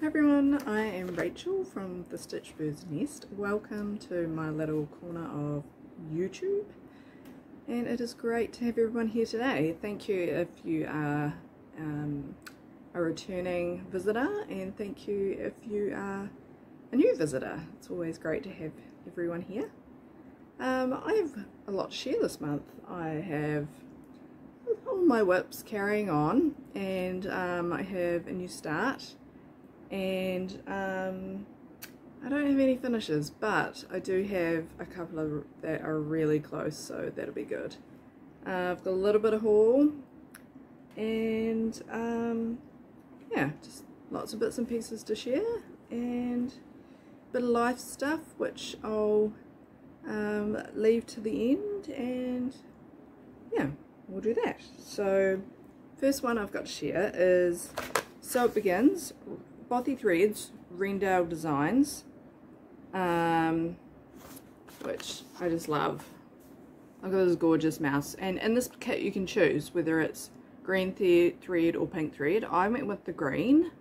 Hi everyone, I am Rachel from the Stitch Bird's Nest. Welcome to my little corner of YouTube, and it is great to have everyone here today. Thank you if you are a returning visitor, and thank you if you are a new visitor. It's always great to have everyone here. I have a lot to share this month. I have all my whips carrying on, and I have a new start. And I don't have any finishes, but I do have a couple of that are really close, so that'll be good. I've got a little bit of haul, and yeah, just lots of bits and pieces to share, and a bit of life stuff which I'll leave to the end, and yeah, we'll do that. So first one I've got to share is So It Begins, Bothy Threads, Rendale Designs, which I just love. Look at this gorgeous mouse. And in this kit you can choose whether it's green thread or pink thread. I went with the green.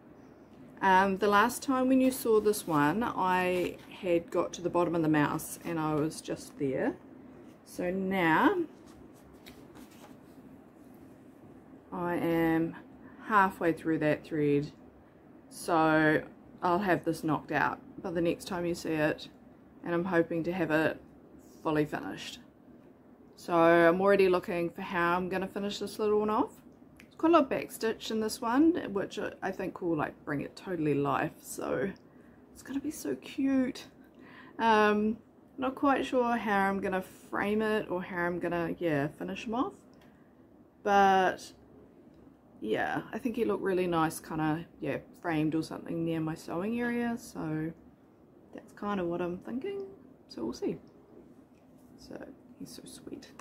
The last time when you saw this one, I had got to the bottom of the mouse and I was just there. So now I am halfway through that thread. So I'll have this knocked out by the next time you see it, and I'm hoping to have it fully finished. So I'm already looking for how I'm going to finish this little one off. It's got a lot of back stitch in this one, which I think will like bring it totally life, so it's going to be so cute. Not quite sure how I'm going to frame it or how I'm going to finish them off, but yeah, I think he looked really nice, kind of framed or something near my sewing area, so that's kind of what I'm thinking. So we'll see. So he's so sweet.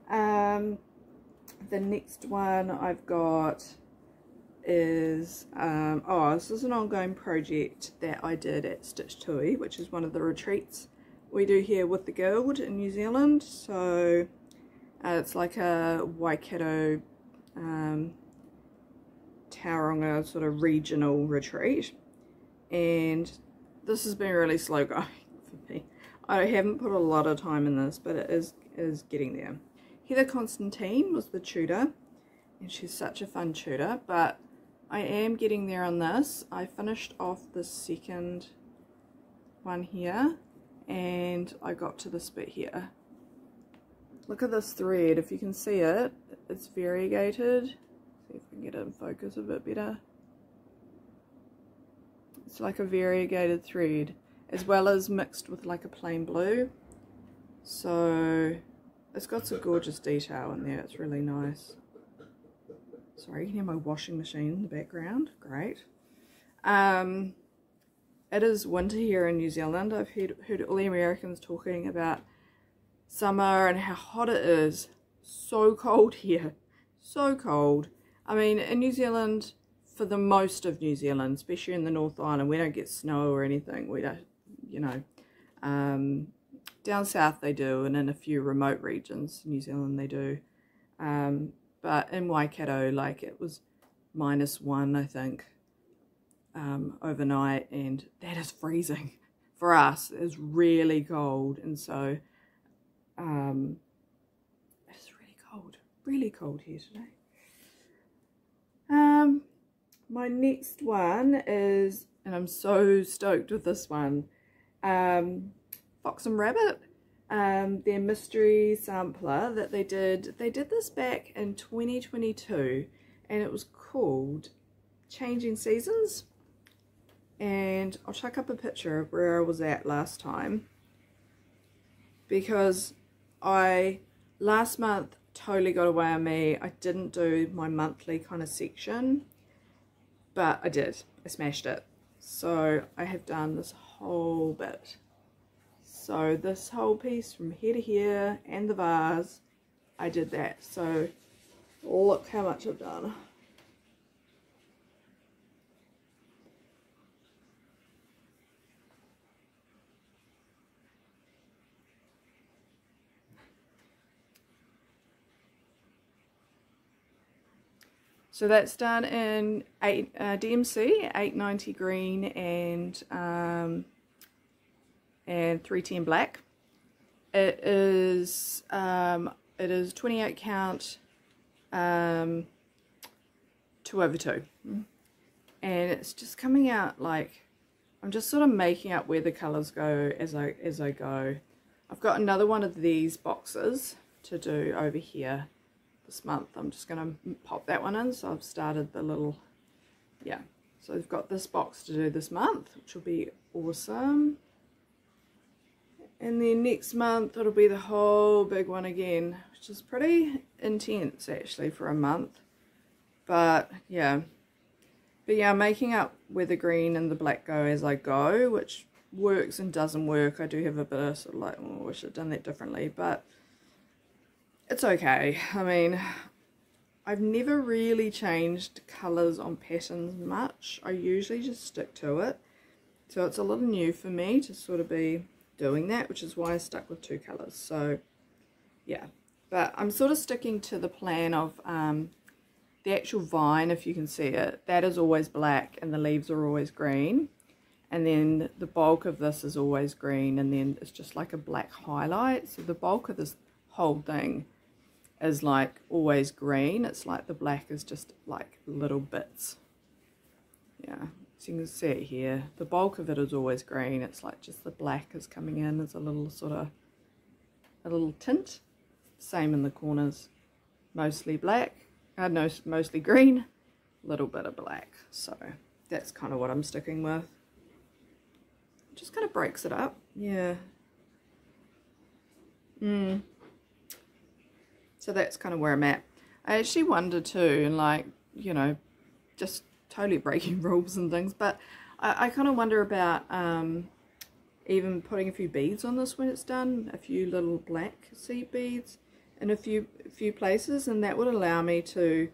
The next one I've got is this is an ongoing project that I did at Stitch Tui, which is one of the retreats we do here with the Guild in New Zealand. So it's like a Waikato Tauranga sort of regional retreat, and this has been really slow going for me. I haven't put a lot of time in this, but it is getting there. Heather Constantine was the tutor, and she's such a fun tutor, but I am getting there on this. I finished off the second one here, and I got to this bit here. Look at this thread, if you can see it, it's variegated. See if we can get it in focus a bit better. It's like a variegated thread, as well as mixed with like a plain blue. So it's got some gorgeous detail in there, it's really nice. Sorry, you can hear my washing machine in the background, great. It is winter here in New Zealand. I've heard all the Americans talking about summer and how hot it is. So cold here, so cold. I mean, in New Zealand, for the most of New Zealand, especially in the North Island, we don't get snow or anything. We don't, you know, down south they do, and in a few remote regions in New Zealand they do. But in Waikato, like, it was -1, I think, overnight, and that is freezing. For us, it's really cold, and so it's really cold here today. My next one is, and I'm so stoked with this one, Fox and Rabbit, their mystery sampler that they did this back in 2022, and it was called Changing Seasons, and I'll chuck up a picture of where I was at last time, because last month totally got away on me. I didn't do my monthly kind of section, but I did. I smashed it. So I have done this whole bit. So this whole piece from here to here, and the vase, I did that. So look how much I've done. So that's done in DMC 890 green and 310 black. It is 28 count 2/2, and it's just coming out like I'm just sort of making up where the colors go as I go. I've got another one of these boxes to do over here this month. I'm just going to pop that one in. So I've started the little, yeah, so I've got this box to do this month, which will be awesome. And then next month it'll be the whole big one again, which is pretty intense actually for a month. But yeah, making up where the green and the black go as I go, which works and doesn't work. I do have a bit of sort of like, oh, I wish I'd done that differently, but it's okay. I mean, I've never really changed colours on patterns much. I usually just stick to it. So it's a little new for me to sort of be doing that, which is why I stuck with 2 colours. So yeah, but I'm sort of sticking to the plan of the actual vine, if you can see it, that is always black and the leaves are always green. And then the bulk of this is always green, and then it's just like a black highlight. So the bulk of this whole thing is like always green. It's like the black is just like little bits. Yeah, so you can see it here. The bulk of it is always green. It's like just the black is coming in as a little sort of, a little tint. Same in the corners, mostly black. No, mostly green, little bit of black. So that's kind of what I'm sticking with. Just kind of breaks it up. Yeah. So that's kind of where I'm at. I actually wonder too, and like, you know, just totally breaking rules and things, but I kind of wonder about even putting a few beads on this when it's done, a few little black seed beads in a few places, and that would allow me to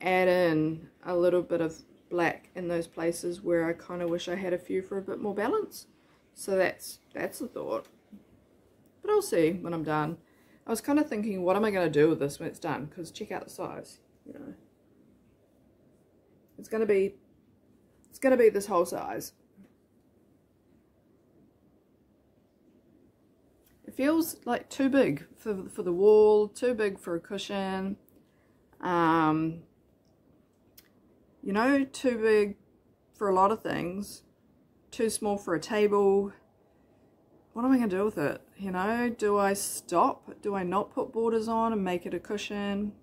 add in a little bit of black in those places where I kind of wish I had a few for a bit more balance. So that's a thought, but I'll see when I'm done. I was kind of thinking, what am I going to do with this when it's done? Because check out the size, you know, it's going to be this whole size. It feels like too big for the wall, too big for a cushion, you know, too big for a lot of things, too small for a table. What am I going to do with it? You know, do I stop? Do I not put borders on and make it a cushion?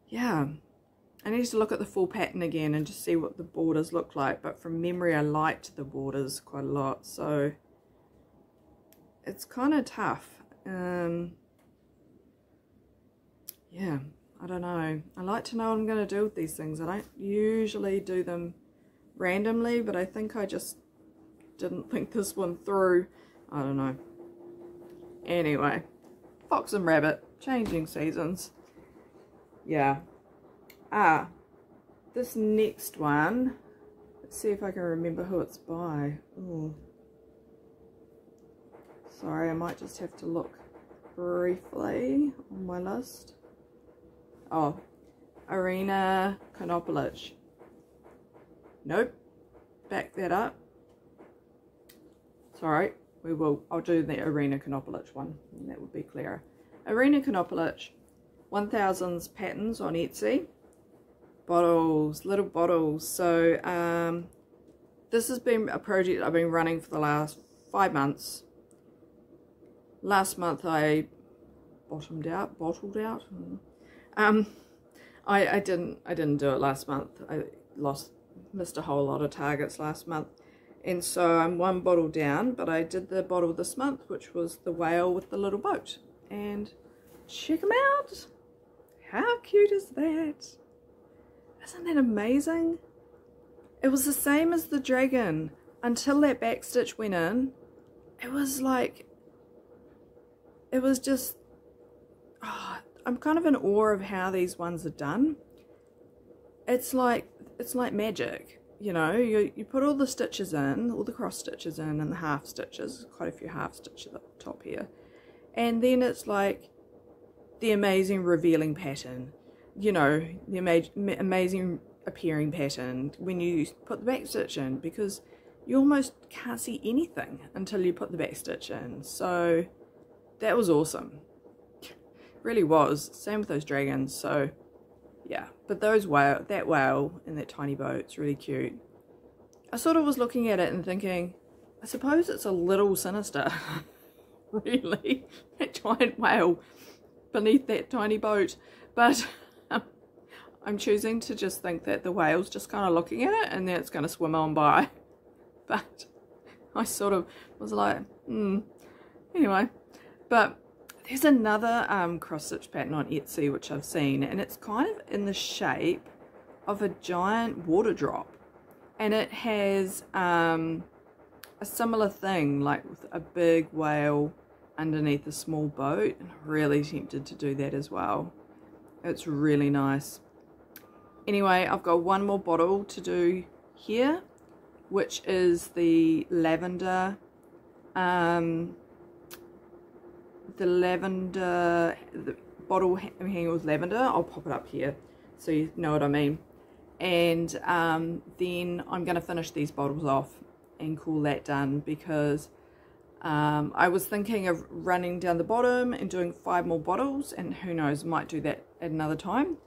Yeah, I need to look at the full pattern again and just see what the borders look like, but from memory I liked the borders quite a lot, so it's kind of tough. Yeah, I don't know. I like to know what I'm going to do with these things. I don't usually do them randomly, but I think I just didn't think this one through. I don't know. Anyway, Fox and Rabbit, changing seasons. Yeah. This next one, let's see if I can remember who it's by. Ooh. Sorry, I might just have to look briefly on my list. Oh, Irina Konopolich. Nope. Back that up. Sorry, I'll do the Irina Konopolich one, and that would be clearer. Irina Konopolich, 1000s patterns on Etsy. Bottles, little bottles. So this has been a project I've been running for the last 5 months. Last month I bottled out. I didn't do it last month. I missed a whole lot of targets last month, and so I'm 1 bottle down, but I did the bottle this month, which was the whale with the little boat, and check them out. How cute is that? Isn't that amazing? It was the same as the dragon until that back stitch went in. It was like, it was just, oh, I'm kind of in awe of how these ones are done. It's like magic, you know. You put all the stitches in, all the cross stitches in, and the half stitches, quite a few half stitches up top here, and then it's like the amazing revealing pattern. you know, the amazing appearing pattern when you put the back stitch in, because you almost can't see anything until you put the back stitch in. So that was awesome. Really was. Same with those dragons. So yeah, but those that whale and that tiny boat, it's really cute. I sort of was looking at it and thinking, I suppose it's a little sinister. Really, that giant whale beneath that tiny boat, but I'm choosing to just think that the whale's just kind of looking at it and then it's going to swim on by. But I sort of was like, anyway. But there's another cross stitch pattern on Etsy which I've seen, and it's kind of in the shape of a giant water drop, and it has a similar thing, like with a big whale underneath a small boat. And I'm really tempted to do that as well. It's really nice. Anyway, I've got one more bottle to do here, which is the lavender, the bottle hanging with lavender. I'll pop it up here so you know what I mean. And then I'm going to finish these bottles off and call that done, because I was thinking of running down the bottom and doing 5 more bottles, and who knows, might do that at another time.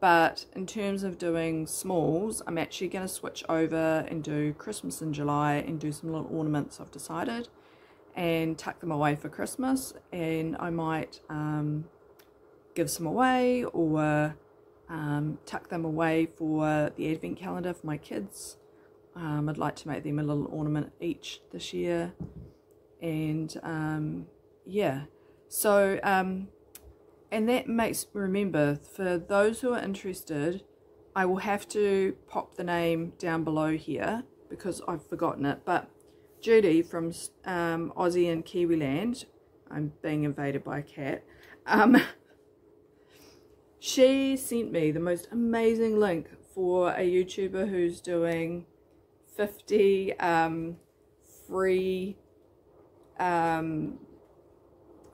But in terms of doing smalls, I'm actually going to switch over and do Christmas in July and do some little ornaments, I've decided, and tuck them away for Christmas. And I might give some away, or tuck them away for the advent calendar for my kids. I'd like to make them a little ornament each this year. And yeah, so and that makes me remember, for those who are interested, I will have to pop the name down below here because I've forgotten it. But Judy from Aussie and Kiwi Land, I'm being invaded by a cat, she sent me the most amazing link for a YouTuber who's doing 50 free,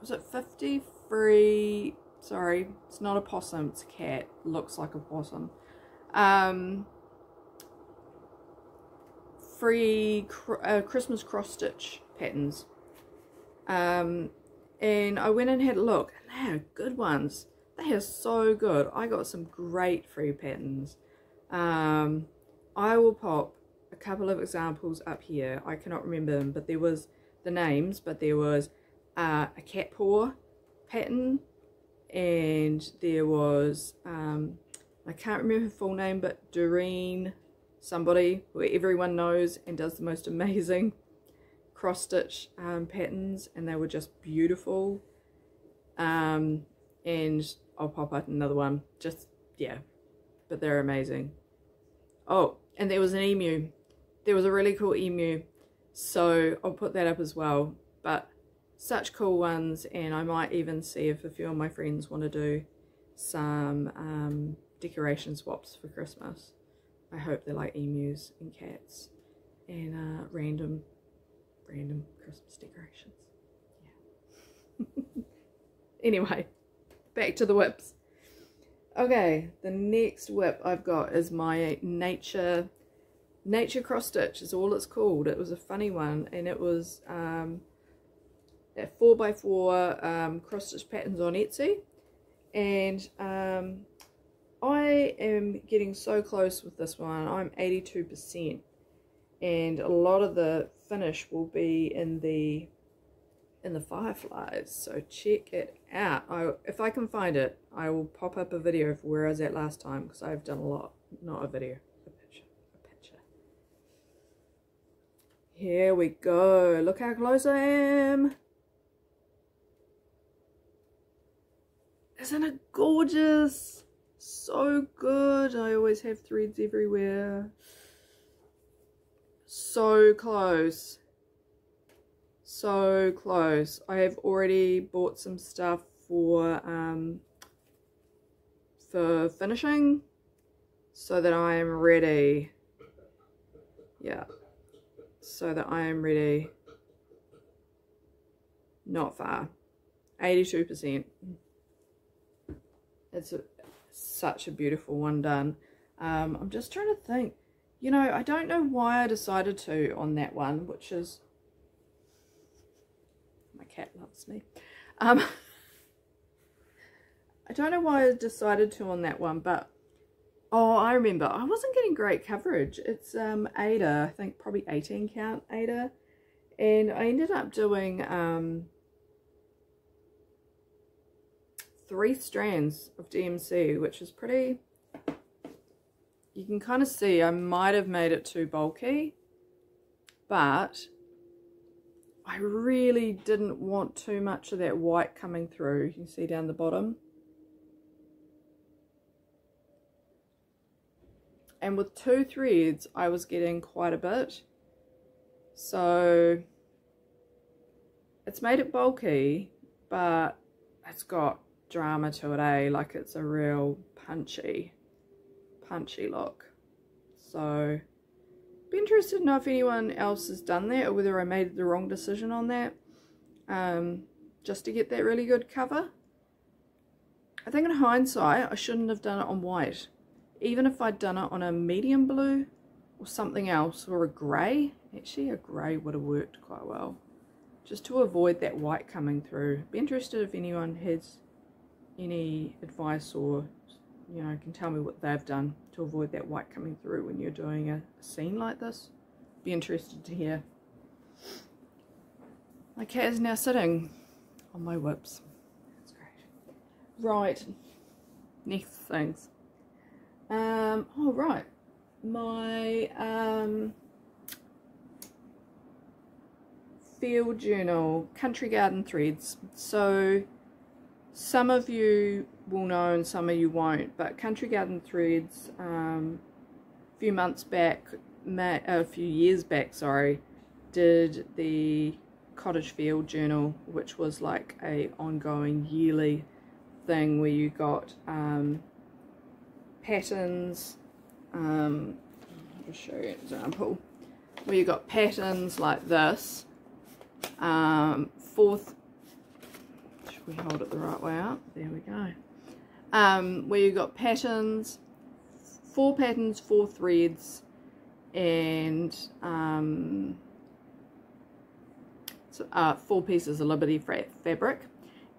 was it 50 free, sorry, it's not a possum, it's a cat, looks like a possum, free Christmas cross stitch patterns, and I went and had a look, and they are good ones. They are so good. I got some great free patterns. I will pop a couple of examples up here. I cannot remember them, but there was the names, but there was a cat paw pattern, and there was I can't remember her full name, but Doreen somebody who everyone knows and does the most amazing cross stitch patterns, and they were just beautiful. And I'll pop up another one, just yeah, but they're amazing. Oh, and there was an emu. There was a really cool emu, so I'll put that up as well. But such cool ones, and I might even see if a few of my friends want to do some decoration swaps for Christmas. I hope they like emus and cats and random Christmas decorations. Yeah. Anyway, back to the whips. Okay, the next whip I've got is my nature cross stitch is all it's called. It was a funny one, and it was at 4x4 cross stitch patterns on Etsy, and I am getting so close with this one. I'm 82%, and a lot of the finish will be in the fireflies, so check it out. If I can find it, I will pop up a video of where I was at last time, because I've done a lot, not a video, a picture. Here we go. Look how close I am. Isn't it gorgeous? So good. I always have threads everywhere. So close. So close. I have already bought some stuff for finishing, so that I am ready. Yeah, so that I am ready. Not far. 82%. It's such a beautiful one done. I'm just trying to think, you know, I don't know why I decided to on that one, which is, my cat loves me. I don't know why I decided to on that one, but oh, I remember I wasn't getting great coverage. It's Ada, I think probably 18 count Ada, and I ended up doing 3 strands of DMC, which is pretty, you can kind of see I might have made it too bulky, but I really didn't want too much of that white coming through. You can see down the bottom. And with 2 threads, I was getting quite a bit. So it's made it bulky, but it's got drama to it, eh? Like it's a real punchy look. So be interested to know if anyone else has done that, or whether I made the wrong decision on that, just to get that really good cover. I think in hindsight I shouldn't have done it on white. Even if I'd done it on a medium blue or something else, or a grey. Actually a grey would have worked quite well, just to avoid that white coming through. Be interested if anyone has any advice, or you know, can tell me what they've done to avoid that white coming through when you're doing a scene like this. Be interested to hear. My cat is now sitting on my whips. That's great. Right, next things. Oh right, my field journal, country garden threads. So some of you will know and some of you won't, but country garden threads, a few months back, a few years back, sorry, did the cottage field journal, which was like a ongoing yearly thing where you got patterns. I'll show you an example where you got patterns like this. Should we hold it the right way up? There we go. Where you got patterns, 4 patterns, 4 threads, and 4 pieces of Liberty fabric,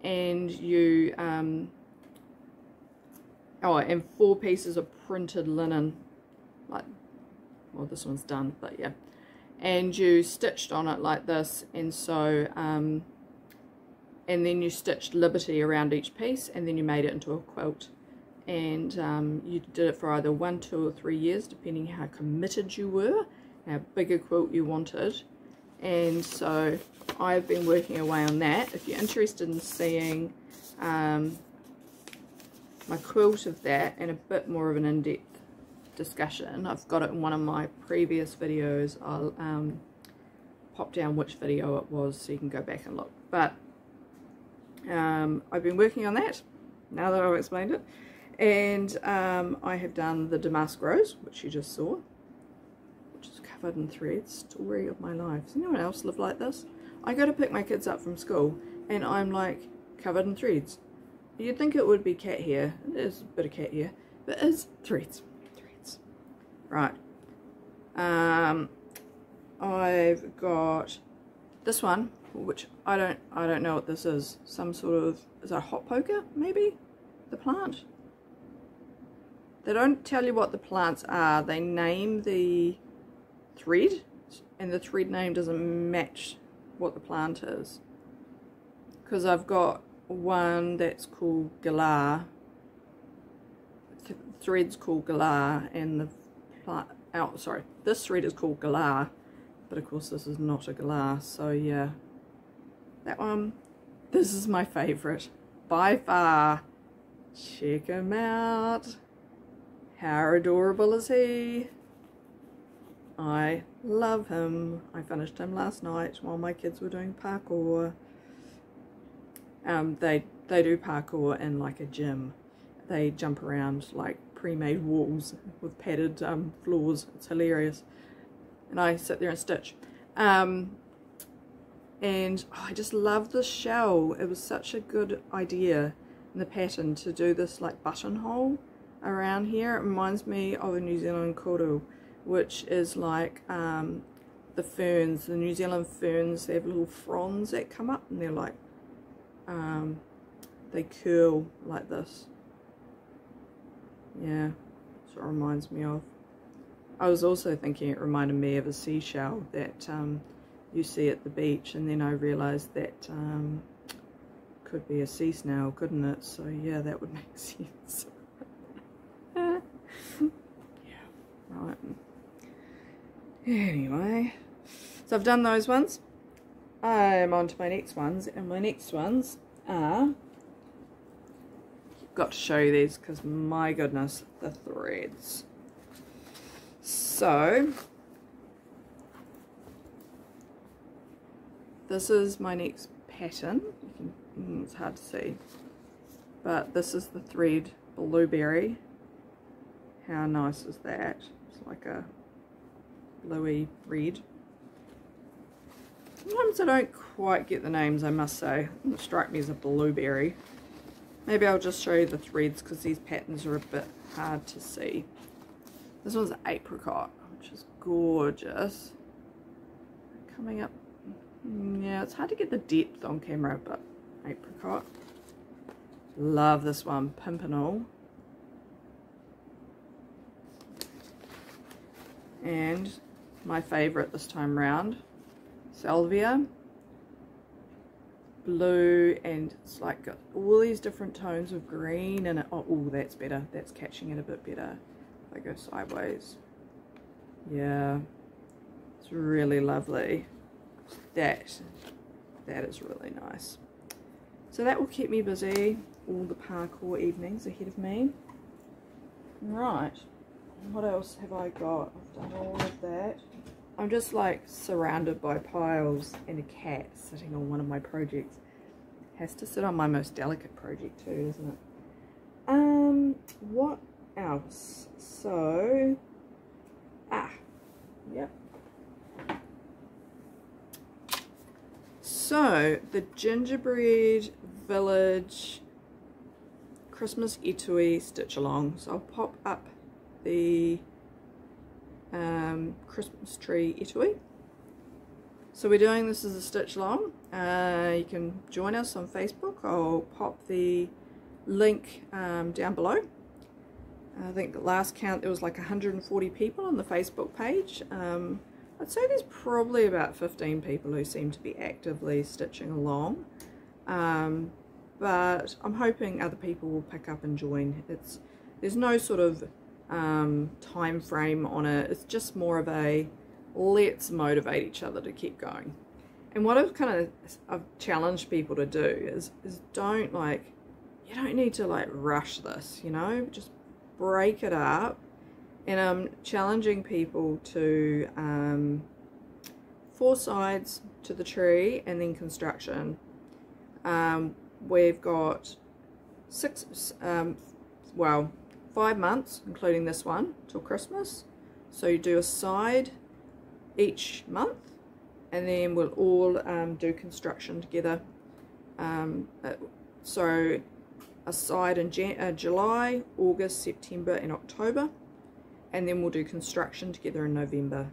and you and 4 pieces of printed linen, like, well, this one's done, but yeah, and you stitched on it like this, and so and then you stitched Liberty around each piece, and then you made it into a quilt, and you did it for either 1, 2 or 3 years, depending how committed you were, how big a quilt you wanted. And so I've been working away on that. If you're interested in seeing my quilt of that and a bit more of an in-depth discussion, I've got it in one of my previous videos. I'll pop down which video it was so you can go back and look. But I've been working on that now that I've explained it, and I have done the damask rose, which you just saw, which is covered in threads. Story of my life. Does anyone else live like this? I go to pick my kids up from school and I'm like covered in threads. You'd think it would be cat hair. It is a bit of cat hair, but it's threads. Right. I've got this one, which I don't know what this is. Some sort of, is that a hot poker maybe? The plant. They don't tell you what the plants are. They name the thread, and the thread name doesn't match what the plant is. Because I've got one that's called galah. Thread's called galah, and the plant. Oh, sorry. This thread is called galah, but of course this is not a galah. So yeah, that one. This is my favourite by far. Check him out. How adorable is he? I love him. I finished him last night while my kids were doing parkour. They do parkour in like a gym. They jump around like pre-made walls with padded floors. It's hilarious. And I sit there and stitch. And I just love the shell. It was such a good idea in the pattern to do this like buttonhole around here. It reminds me of a New Zealand kuru, which is like the ferns, the New Zealand ferns. They have little fronds that come up and they're like they curl like this. Yeah, that's what it reminds me of. I was also thinking it reminded me of a seashell that you see at the beach, and then I realised that could be a sea snail, couldn't it? So yeah, that would make sense. Yeah, right. Anyway, so I've done those ones. I'm on to my next ones, and my next ones are, got to show you these because my goodness, the threads. So this is my next pattern. You can, it's hard to see, but this is the thread blueberry. How nice is that? It's like a bluey red. Sometimes I don't quite get the names, I must say. It strikes me as a blueberry. Maybe I'll just show you the threads because these patterns are a bit hard to see. This one's apricot, which is gorgeous. Coming up, yeah, it's hard to get the depth on camera, but apricot. Love this one, pimpernel. And my favourite this time round, salvia. Blue, and it's like got all these different tones of green in it. Oh, ooh, that's better. That's catching it a bit better. If I go sideways. Yeah, it's really lovely. That is really nice. So that will keep me busy all the parkour evenings ahead of me. Right, what else have I got? I've done all of that. I'm just like surrounded by piles, and a cat sitting on one of my projects. Has to sit on my most delicate project too, doesn't it? What else? So, yep. So, the Gingerbread Village Christmas Etui Stitch Along. So I'll pop up the Christmas tree etui. So we're doing this as a stitch along. You can join us on Facebook. I'll pop the link down below. I think the last count there was like 140 people on the Facebook page. I'd say there's probably about 15 people who seem to be actively stitching along, but I'm hoping other people will pick up and join. There's no sort of time frame on it. It's just more of a let's motivate each other to keep going. And what I've challenged people to do is you don't need to like rush this, you know, just break it up. And I'm challenging people to 4 sides to the tree and then construction. We've got 5 months, including this one, till Christmas. So you do a side each month, and then we'll all do construction together. So a side in July, August, September and October, and then we'll do construction together in November.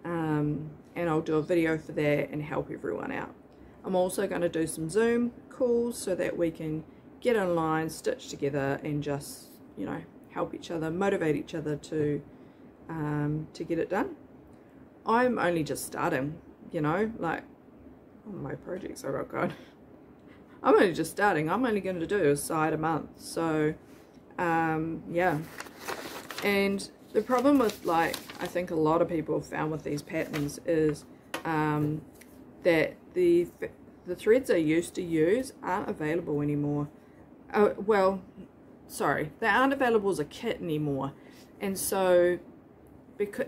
And I'll do a video for that and help everyone out. I'm also going to do some Zoom calls so that we can get online, stitch together, and just, you know, help each other, motivate each other to get it done. I'm only just starting, you know, like my projects are got going. I'm only just starting. I'm only going to do a side a month. So yeah. And the problem with, like, I think a lot of people have found with these patterns is that the threads I used to use aren't available anymore. Well, sorry, they aren't available as a kit anymore. And so,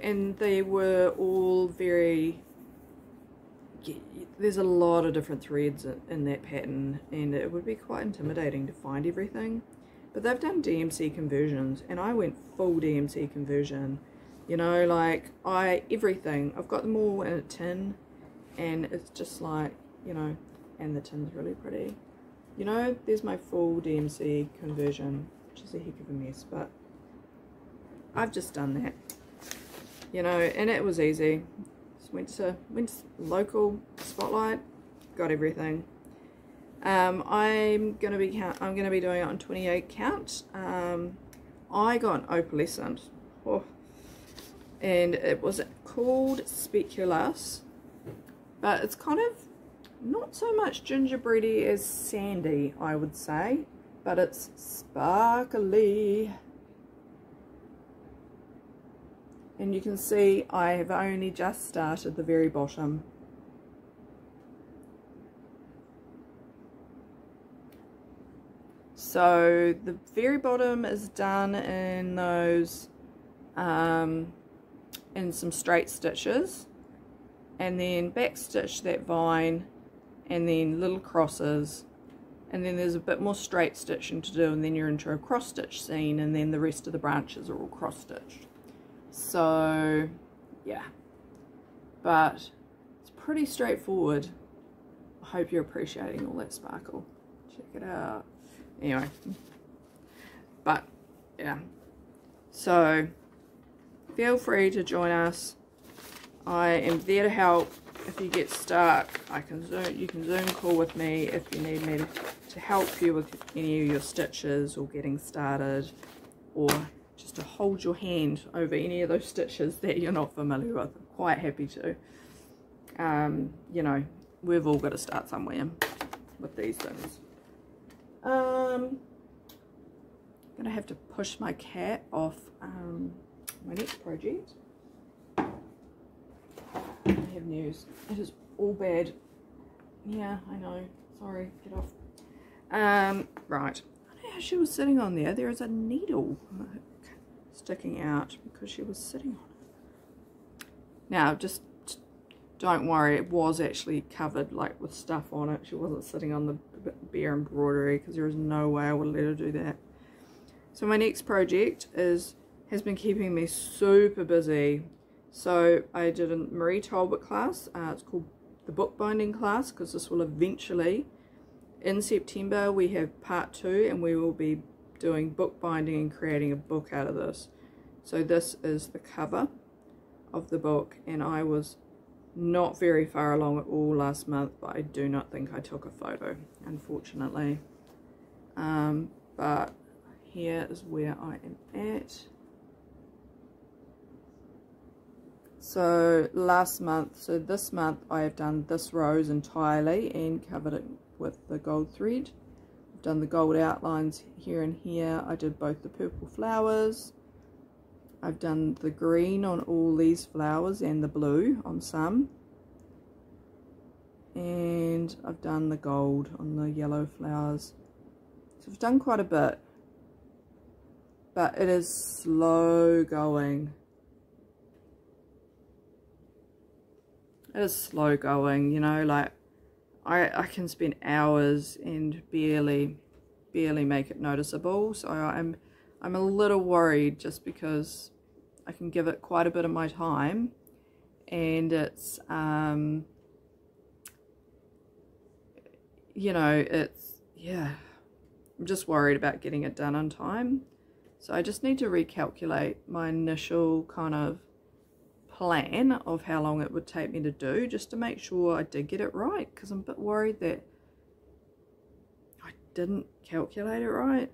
and they were all very, there's a lot of different threads in that pattern, and it would be quite intimidating to find everything. But they've done DMC conversions, and I went full DMC conversion. You know, like, everything. I've got them all in a tin, and it's just like, you know, and the tin's really pretty. You know, there's my full DMC conversion. which is a heck of a mess, but I've just done that, you know, and it was easy. Just went to local Spotlight, got everything. I'm gonna be doing it on 28 count. I got an opalescent, and it was called Speculous, but it's kind of not so much gingerbready as sandy, I would say, but it's sparkly. And you can see I have only just started the very bottom. So the very bottom is done in those, in some straight stitches, and then back stitch that vine, and then little crosses, and then there's a bit more straight stitching to do, and then you're into a cross stitch scene, and then the rest of the branches are all cross stitched. So yeah, but it's pretty straightforward. I hope you're appreciating all that sparkle. Check it out. Anyway, but yeah, so feel free to join us. I am there to help. If you get stuck, you can Zoom call with me if you need me to help you with any of your stitches or getting started, or just to hold your hand over any of those stitches that you're not familiar with. I'm quite happy to. You know, we've all got to start somewhere with these things. I'm gonna have to push my cat off my next project. I have news. It is all bad. Yeah, I know. Sorry, get off. Right. I don't know how she was sitting on there. There is a needle sticking out because she was sitting on it. Now, just don't worry, it was actually covered like with stuff on it. She wasn't sitting on the bare embroidery, because there is no way I would let her do that. So my next project has been keeping me super busy. So I did a Marie Talbot class. It's called the bookbinding class, because this will eventually, in September, we have part 2, and we will be doing bookbinding and creating a book out of this. So this is the cover of the book, and I was not very far along at all last month, but I do not think I took a photo, unfortunately. But here is where I am at. So this month I have done this rose entirely and covered it with the gold thread. I've done the gold outlines here and here. I did both the purple flowers. I've done the green on all these flowers and the blue on some. And I've done the gold on the yellow flowers. So I've done quite a bit. But it is slow going. It is slow going, you know, like I can spend hours and barely make it noticeable. So I'm a little worried, just because I can give it quite a bit of my time, and it's you know, yeah, I'm just worried about getting it done on time. So I just need to recalculate my initial kind of plan of how long it would take me to do, just to make sure I did get it right, because I'm a bit worried that I didn't calculate it right.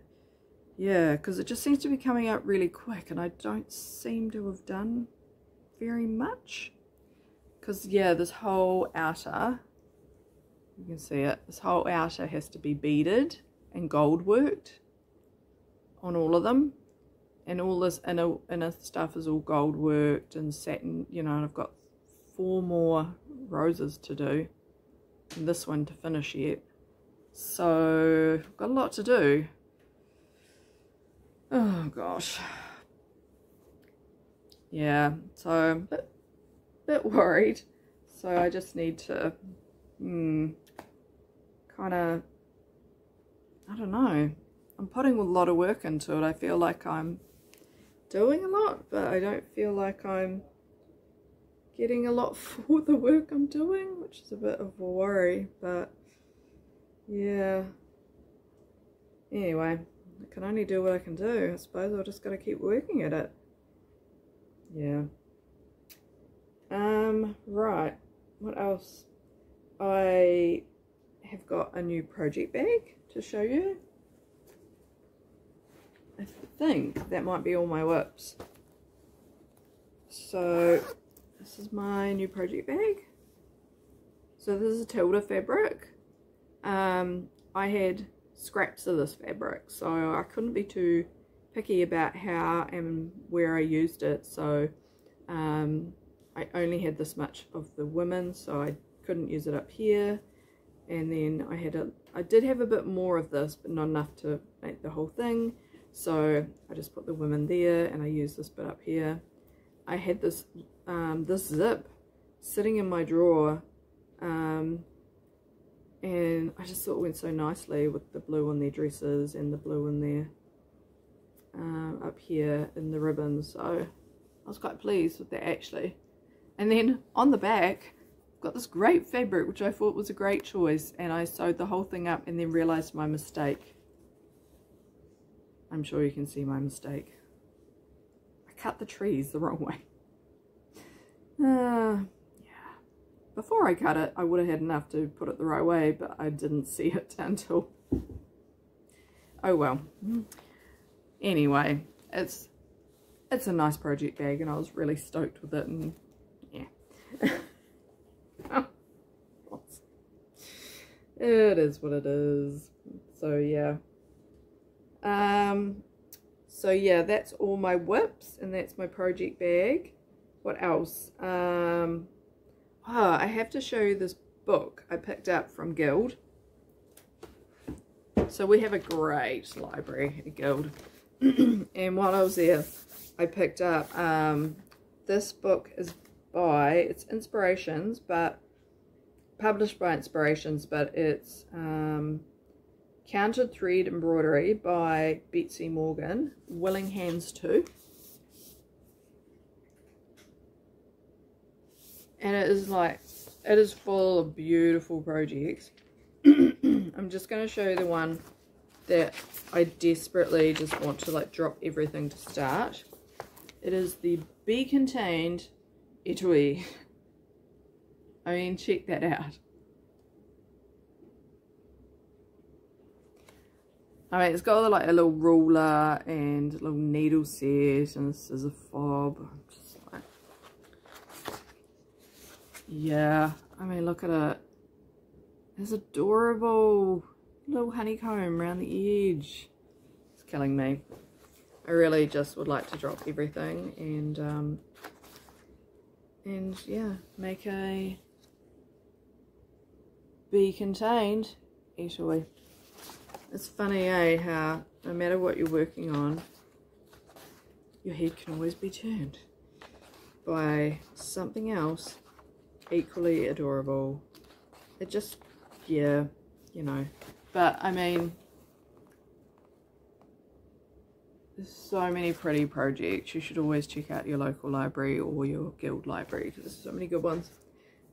Yeah, because it just seems to be coming out really quick, and I don't seem to have done very much. Because yeah, this whole outer, you can see it, this whole outer has to be beaded and gold worked on all of them. And all this inner stuff is all gold worked and satin, you know, and I've got 4 more roses to do, and this one to finish yet. So I've got a lot to do. Oh gosh. Yeah, so I'm a bit worried. So I just need to kind of, I don't know. I'm putting a lot of work into it. I feel like I'm doing a lot, but I don't feel like I'm getting a lot for the work I'm doing, which is a bit of a worry. But yeah, anyway, I can only do what I can do. I suppose I'll just gotta keep working at it. Yeah. Right, what else? I have got a new project bag to show you. I think that might be all my whips. So this is my new project bag. So this is a Tilda fabric. I had scraps of this fabric, so I couldn't be too picky about how and where I used it. So I only had this much of the women, so I couldn't use it up here. And then I did have a bit more of this, but not enough to make the whole thing. So I just put the women there, and I used this bit up here. I had this this zip sitting in my drawer, and I just thought it went so nicely with the blue on their dresses and the blue in there up here in the ribbons. So I was quite pleased with that actually. And then on the back, I've got this great fabric which I thought was a great choice, and I sewed the whole thing up and then realised my mistake. I'm sure you can see my mistake. I cut the trees the wrong way. Yeah. Before I cut it, I would have had enough to put it the right way, but I didn't see it until... Oh well. Anyway, it's a nice project bag, and I was really stoked with it, and yeah. It is what it is. So yeah. So yeah, that's all my whips, and that's my project bag. What else? I have to show you this book I picked up from Guild. So we have a great library at Guild. And while I was there, I picked up this book is it's Inspirations, but published by Inspirations, but it's Counted Thread Embroidery by Betsy Morgan, Willing Hands 2. And it is full of beautiful projects. I'm just going to show you the one that I desperately just want to like drop everything to start. It is the Be Contained Etui. I mean, check that out. I mean, it's got like a little ruler and a little needle set, and this is a fob. I'm just like, yeah, I mean, look at it. It's adorable. Little honeycomb around the edge. It's killing me. I really just would like to drop everything and yeah, make a Be Contained etui. It's funny, how no matter what you're working on, your head can always be turned by something else equally adorable. It just, yeah, you know. But I mean, there's so many pretty projects. You should always check out your local library or your Guild library, because there's so many good ones.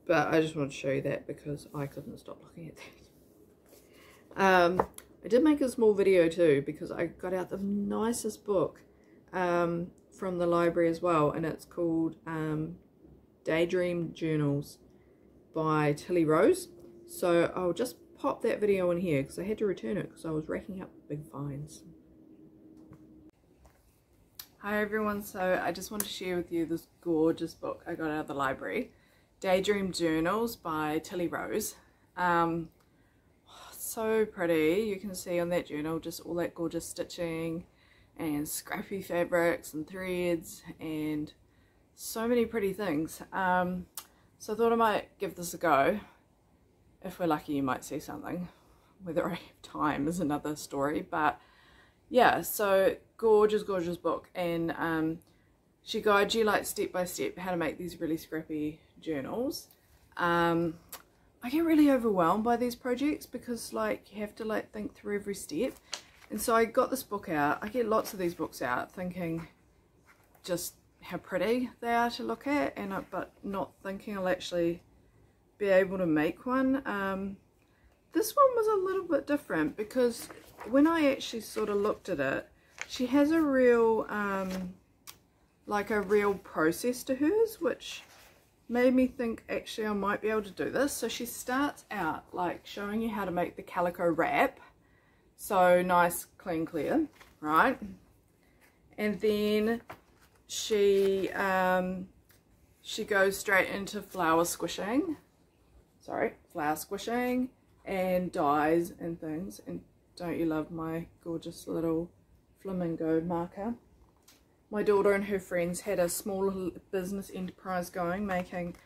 But I just wanted to show you that because I couldn't stop looking at that. I did make a small video too, because I got out the nicest book from the library as well, and it's called Daydream Journals by Tilly Rose. So I'll just pop that video in here because I had to return it because I was racking up big fines. Hi everyone, so I just want to share with you this gorgeous book I got out of the library, Daydream Journals by Tilly Rose. So pretty. You can see on that journal just all that gorgeous stitching and scrappy fabrics and threads and so many pretty things. So I thought I might give this a go. If we're lucky, you might see something. Whether I have time is another story, but yeah, so gorgeous book, and she guides you like step by step how to make these really scrappy journals. I get really overwhelmed by these projects because like you have to like think through every step, and so I got this book out. I get lots of these books out thinking just how pretty they are to look at, and but not thinking I'll actually be able to make one. This one was a little bit different because when I actually sort of looked at it, she has a real, like a real process to hers, which made me think actually I might be able to do this. So she starts out like showing you how to make the calico wrap. So nice, clean, clear, right? And then she goes straight into flower squishing and dyes and things. And don't you love my gorgeous little flamingo marker? My daughter and her friends had a small little business enterprise going, making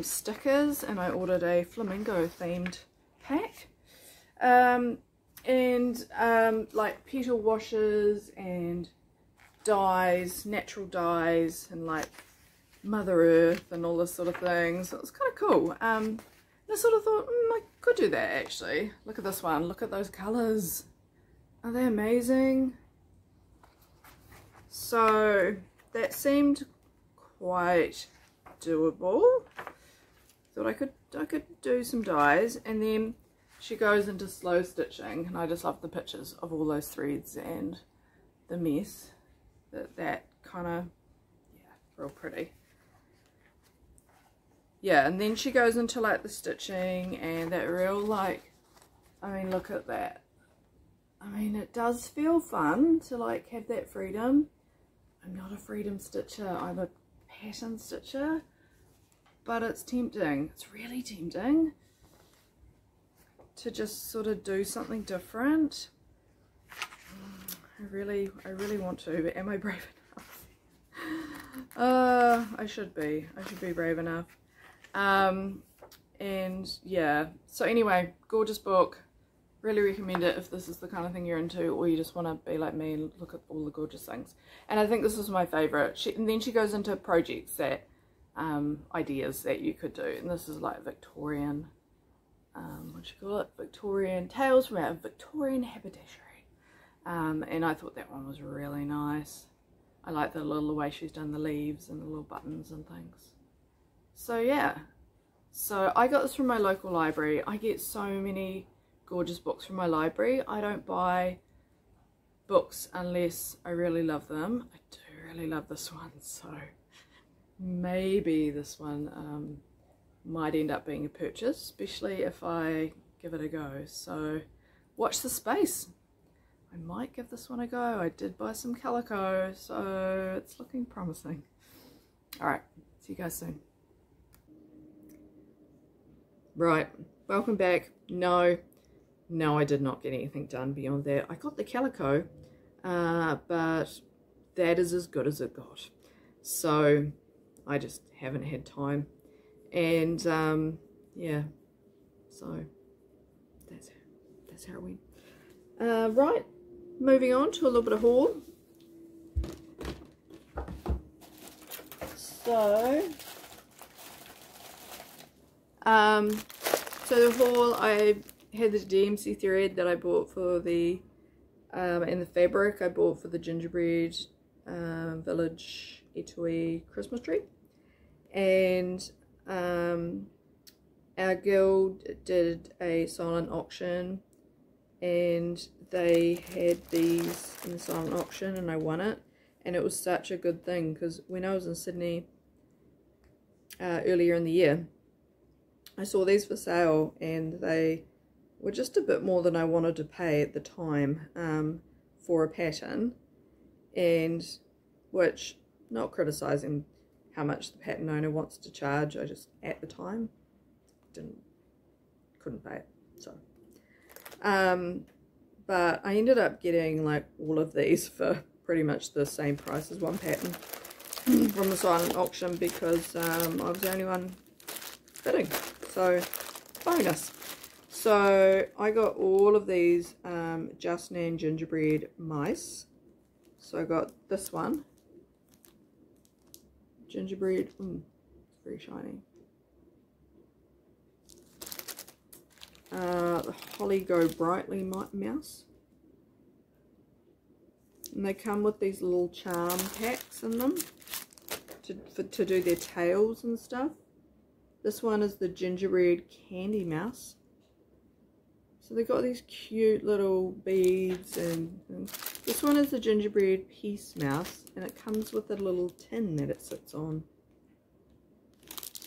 stickers, and I ordered a flamingo themed pack. Like petal washes and dyes, natural dyes, and like Mother Earth and all this sort of thing. So it was kind of cool. I sort of thought, I could do that actually. Look at this one. Look at those colours. Are they amazing? So that seemed quite doable. Thought I could do some dyes, and then she goes into slow stitching, and I just love the pictures of all those threads and the mess that kind of, yeah, real pretty. Yeah, and then she goes into like the stitching and that real, like, I mean, look at that. I mean, it does feel fun to like have that freedom. I'm not a freedom stitcher, I'm a pattern stitcher, but it's tempting. It's really tempting to just sort of do something different. I really want to, but am I brave enough? I should be brave enough. And yeah, so anyway, gorgeous book. Really recommend it if this is the kind of thing you're into, or you just want to be like me and look at all the gorgeous things. And I think this is my favorite. And then she goes into projects that ideas that you could do, and this is like Victorian, what you call it, Victorian tales from our Victorian haberdashery. And I thought that one was really nice. I like the way she's done the leaves and the little buttons and things. So yeah, so I got this from my local library. I get so many gorgeous books from my library. I don't buy books unless I really love them. I do really love this one, so maybe this one might end up being a purchase, especially if I give it a go. So watch the space. I might give this one a go. I did buy some calico, so it's looking promising. Alright, see you guys soon. Right, welcome back. No, I did not get anything done beyond that. I got the calico, but that is as good as it got. So I just haven't had time. And yeah, so that's how it went. Right, moving on to a little bit of haul. So the haul, I had the DMC thread that I bought for the and the fabric I bought for the gingerbread village etui Christmas tree, and our guild did a silent auction, and they had these in the silent auction, and I won it, and it was such a good thing because when I was in Sydney earlier in the year, I saw these for sale, and they were just a bit more than I wanted to pay at the time for a pattern, and which, not criticizing how much the pattern owner wants to charge, I just at the time couldn't pay it. So but I ended up getting like all of these for pretty much the same price as one pattern from the silent auction, because I was the only one bidding. So bonus. So I got all of these Just Nan gingerbread mice. So I got this one, gingerbread, it's very shiny. The Holly Go Brightly mouse, and they come with these little charm packs in them to do their tails and stuff. This one is the gingerbread candy mouse. So they've got these cute little beads, and this one is the gingerbread peace mouse, and it comes with a little tin that it sits on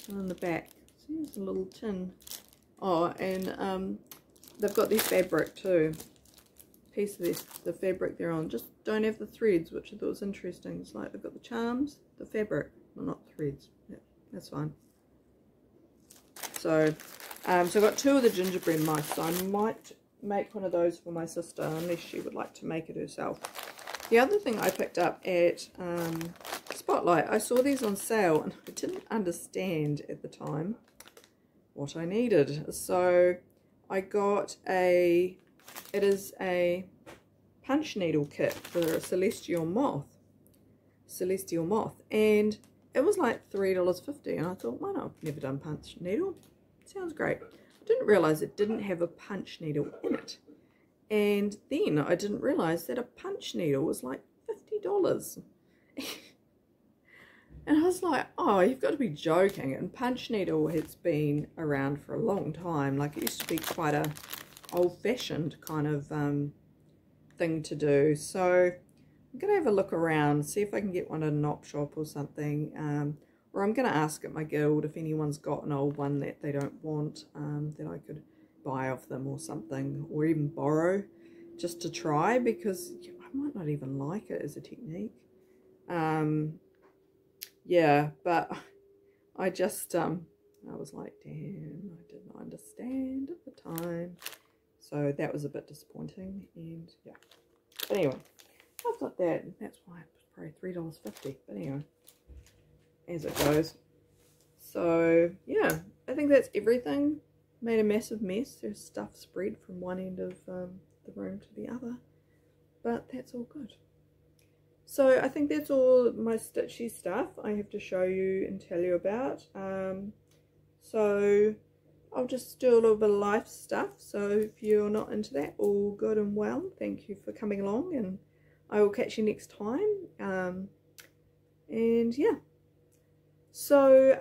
the back. See, there's a little tin. Oh, and they've got this fabric too. Piece of this, the fabric they're on, just don't have the threads, which I thought was interesting. It's like they've got the charms, the fabric, well, not threads. Yeah, that's fine. So I've got 2 of the gingerbread mice, so I might make one of those for my sister, unless she would like to make it herself. The other thing I picked up at Spotlight, I saw these on sale, and I didn't understand at the time what I needed. So I got it is a punch needle kit for a celestial moth, and it was like $3.50, and I thought, why not? I've never done punch needle. Sounds great. I didn't realize it didn't have a punch needle in it, and then I didn't realize that a punch needle was like $50. And I was like, oh, you've got to be joking. And punch needle has been around for a long time. Like, it used to be quite a old-fashioned kind of thing to do. So I'm going to have a look around, see if I can get one at an op shop or something. Or I'm going to ask at my guild if anyone's got an old one that they don't want, that I could buy off them or something, or even borrow just to try, because I might not even like it as a technique. Yeah, but I just, I was like, damn, I didn't understand at the time. So that was a bit disappointing, and yeah. But anyway, I've got that, and that's why it was probably $3.50. But anyway, as it goes. So yeah, I think that's everything. Made a massive mess. There's stuff spread from one end of the room to the other, but that's all good. So I think that's all my stitchy stuff I have to show you and tell you about. So I'll just do a little bit of life stuff. So if you're not into that, all good and well. Thank you for coming along, and I will catch you next time. And yeah. So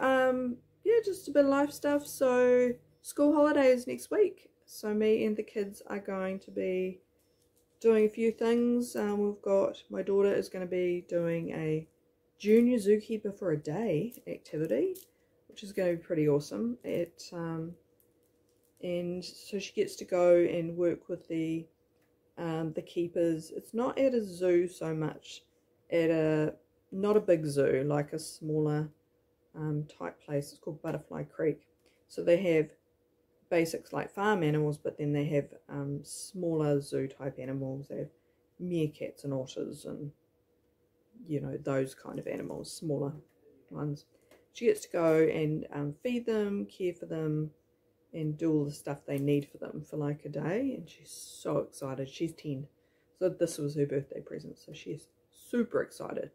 yeah, just a bit of life stuff. So school holidays next week. So me and the kids are going to be doing a few things. We've got, my daughter is going to be doing a junior zookeeper for a day activity, which is going to be pretty awesome. And so she gets to go and work with the keepers. It's not at a zoo so much, not a big zoo, like a smaller type place. It's called Butterfly Creek. So they have basics like farm animals, but then they have smaller zoo type animals. They have meerkats and otters and, you know, those kind of animals, smaller ones. She gets to go and feed them, care for them, and do all the stuff they need for them for like a day. And she's so excited. She's 10, so this was her birthday present, so she's super excited.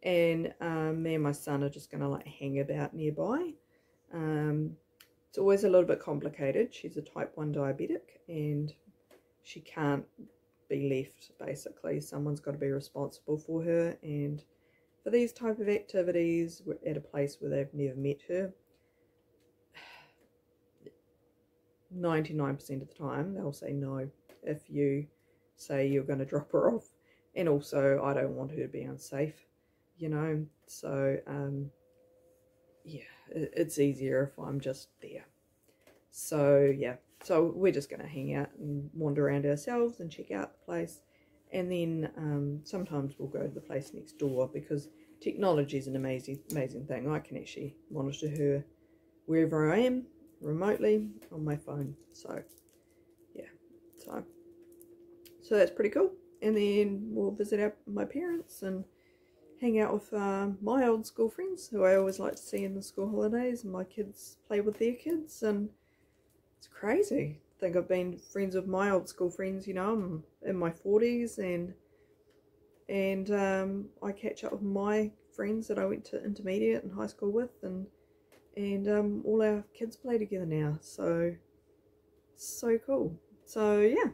And me and my son are just gonna like hang about nearby. It's always a little bit complicated. She's a type 1 diabetic, and she can't be left, basically. Someone's got to be responsible for her, and for these type of activities, we're at a place where they've never met her. 99% of the time, they'll say no if you say you're going to drop her off. And also, I don't want her to be unsafe, you know. So, yeah, it's easier if I'm just there. So yeah, so we're just going to hang out and wander around ourselves and check out the place, and then sometimes we'll go to the place next door, because technology is an amazing thing. I can actually monitor her wherever I am remotely on my phone. So yeah, so that's pretty cool. And then we'll visit my parents and hang out with my old school friends, who I always like to see in the school holidays, and my kids play with their kids, and it's crazy. I think I've been friends with my old school friends, you know. I'm in my 40s, and I catch up with my friends that I went to intermediate and high school with, and all our kids play together now, so it's so cool. So yeah,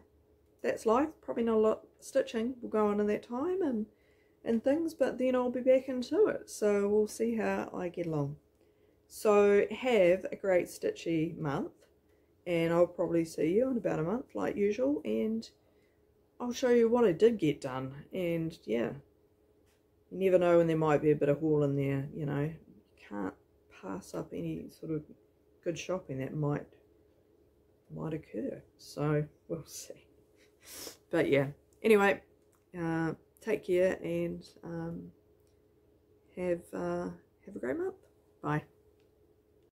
that's life. Probably not a lot of stitching will go on in that time and things, but then I'll be back into it, so we'll see how I get along. So have a great stitchy month, and I'll probably see you in about a month like usual, and I'll show you what I did get done. And yeah, you never know when there might be a bit of haul in there, you know. You can't pass up any sort of good shopping that might occur, so we'll see. But yeah, anyway, take care, and have a great month. Bye.